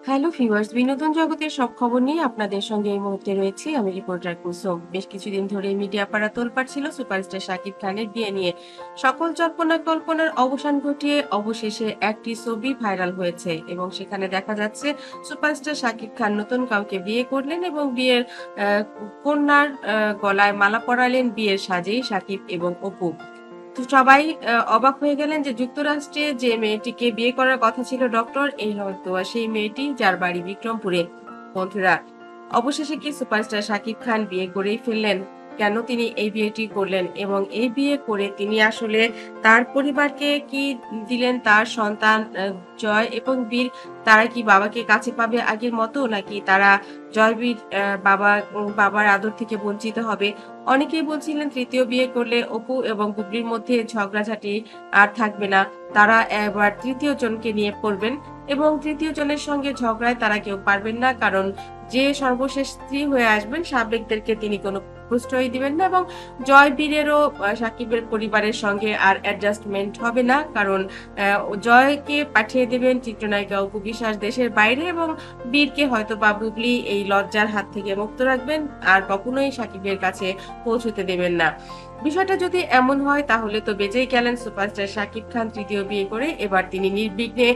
Hello viewers, বিনোদন জগতের সব খবর নিয়ে আপনাদের সঙ্গে এই মুহূর্তে রয়েছি আমি রিপোর্টার কুসুম। বেশ কিছুদিন ধরে মিডিয়া পাড়া তোলপাড় ছিল সুপারস্টার শাকিব খানের বিয়ে নিয়ে। সকল জল্পনা কল্পনার অবসান ঘটিয়ে অবশেষে একটি ছবি ভাইরাল হয়েছে এবং সেখানে দেখা যাচ্ছে সুপারস্টার শাকিব খান নতুন কাউকে বিয়ে করলেন এবং বিয়ের কন্যার গলায় মালা পরালেন বিয়ের সাজেই শাকিব এবং অপু। তো সবাই অবাক হয়ে গেলেন যে যুক্তরাষ্ট্রে যে মেয়েটিকে বিয়ে করার কথা ছিল ডক্টর, এই হয়তো সেই মেয়েটি যার বাড়ি বিক্রমপুরে। বন্ধুরা, অবশেষে কি সুপারস্টার শাকিব খান বিয়ে করেই ফেললেন? কেন তিনি এই বিয়েটি করলেন এবং এই বিয়ে করে তিনি আসলে তার পরিবারকে কি দিলেন? তার সন্তান জয় এবং বীর, তারা কি বাবাকে কাছে পাবে আগের মতো, নাকি তারা জয়বীর বাবার আদর থেকে বঞ্চিত হবে? অনেকেই বলছিলেন তৃতীয় বিয়ে করলে অপু এবং বুবলির মধ্যে ঝগড়াঝাটি আর থাকবে না, তারা এবার তৃতীয় জনকে নিয়ে পড়বেন এবং তৃতীয় জনের সঙ্গে ঝগড়ায় তারা কেউ পারবেন না, কারণ যে সর্বশেষ স্ত্রী হয়ে আসবেন সাবেকদেরকে তিনি কোনো প্রশ্রয় দিবেন না এবং জয়বীরেরও সাকিবের পরিবারের সঙ্গে আর অ্যাডজাস্টমেন্ট হবে না, কারণ জয়কে পাঠিয়ে দেবেন চিত্রনায়িকা অপু বিশ্বাস দেশের বাইরে এবং বীরকে হয়তো বা বুবলি এই লজ্জার হাত থেকে মুক্ত রাখবেন, আর কখনোই সাকিবের কাছে পৌঁছতে দেবেন না। বিষয়টা যদি এমন হয় তাহলে তো বেঁচেই গেলেন সুপারস্টার শাকিব খান তৃতীয় বিয়ে করে। এবার তিনি নির্বিঘ্নে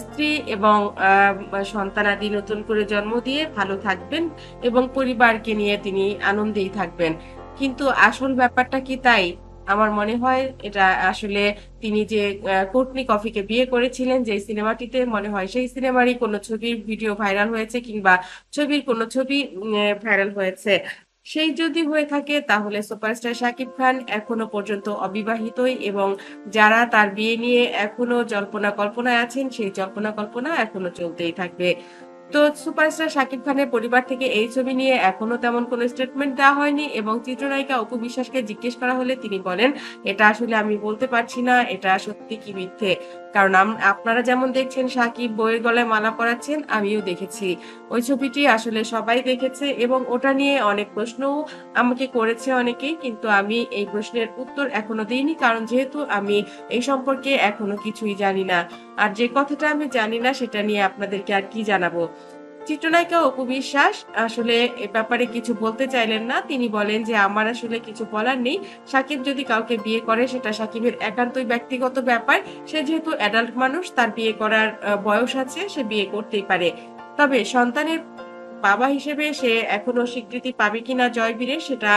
স্ত্রী এবং সন্তানাদি নতুন করে জন্ম দিয়ে ভালো থাকবেন এবং পরিবারকে নিয়ে তিনি আনন্দেই থাকবেন। কিন্তু আসল ব্যাপারটা কি তাই? আমার মনে হয় এটা আসলে তিনি যে কোর্টনি কফিকে বিয়ে করেছিলেন যে সিনেমাটিতে, মনে হয় সেই সিনেমারই কোনো ছবির ভিডিও ভাইরাল হয়েছে কিংবা ছবির কোনো ছবি ভাইরাল হয়েছে। সেই যদি হয়ে থাকে তাহলে সুপারস্টার শাকিব খান এখনো পর্যন্ত অবিবাহিতই এবং যারা তার বিয়ে নিয়ে এখনো জল্পনা কল্পনায় আছেন সেই জল্পনা কল্পনা এখনো চলতেই থাকবে। তো সুপারস্টার শাকিব খানের পরিবার থেকে এই ছবি নিয়ে এখনো তেমন কোনো স্টেটমেন্ট দেওয়া হয়নি এবং চিত্রনায়িকা অপু বিশ্বাসকে জিজ্ঞেস করা হলে তিনি বলেন, এটা আসলে আমি বলতে পারছি না এটা সত্যি কি মিথ্যে, কারণ আপনারা যেমন দেখছেন শাকিব বইয়ের গলায় মালা পরাচ্ছেন, আমিও দেখেছি। ওই ছবিটি আসলে সবাই দেখেছে এবং ওটা নিয়ে অনেক প্রশ্নও আমাকে করেছে অনেকেই, কিন্তু আমি এই প্রশ্নের উত্তর এখনো দিইনি, কারণ যেহেতু আমি এই সম্পর্কে এখনো কিছুই জানি না। আর যে কথাটা আমি জানি না সেটা নিয়ে আপনাদেরকে আর কি জানাবো। চিত্রনায়িকা অপু বিশ্বাস আসলে এ ব্যাপারে কিছু বলতে চাইলেন না। তিনি বলেন যে আমার আসলে কিছু বলার নেই। সাকিব যদি কাউকে বিয়ে করে সেটা সাকিবের একান্তই ব্যক্তিগত ব্যাপার। সে যেহেতু অ্যাডাল্ট মানুষ, তার বিয়ে করার বয়স আছে, সে বিয়ে করতেই পারে। তবে সন্তানের বাবা হিসেবে সে এখনো স্বীকৃতি পাবে কিনা জয়বীরের, সেটা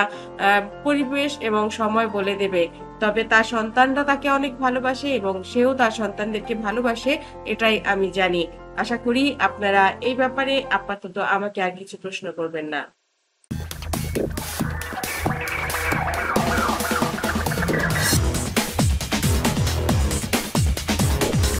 পরিবেশ এবং সময় বলে দেবে। তবে তার সন্তানরা তাকে অনেক ভালোবাসে এবং সেও তার সন্তানদেরকে ভালোবাসে, এটাই আমি জানি। আশা করি আপনারা এই ব্যাপারে আপাতত আমাকে আর কিছু প্রশ্ন করবেন না।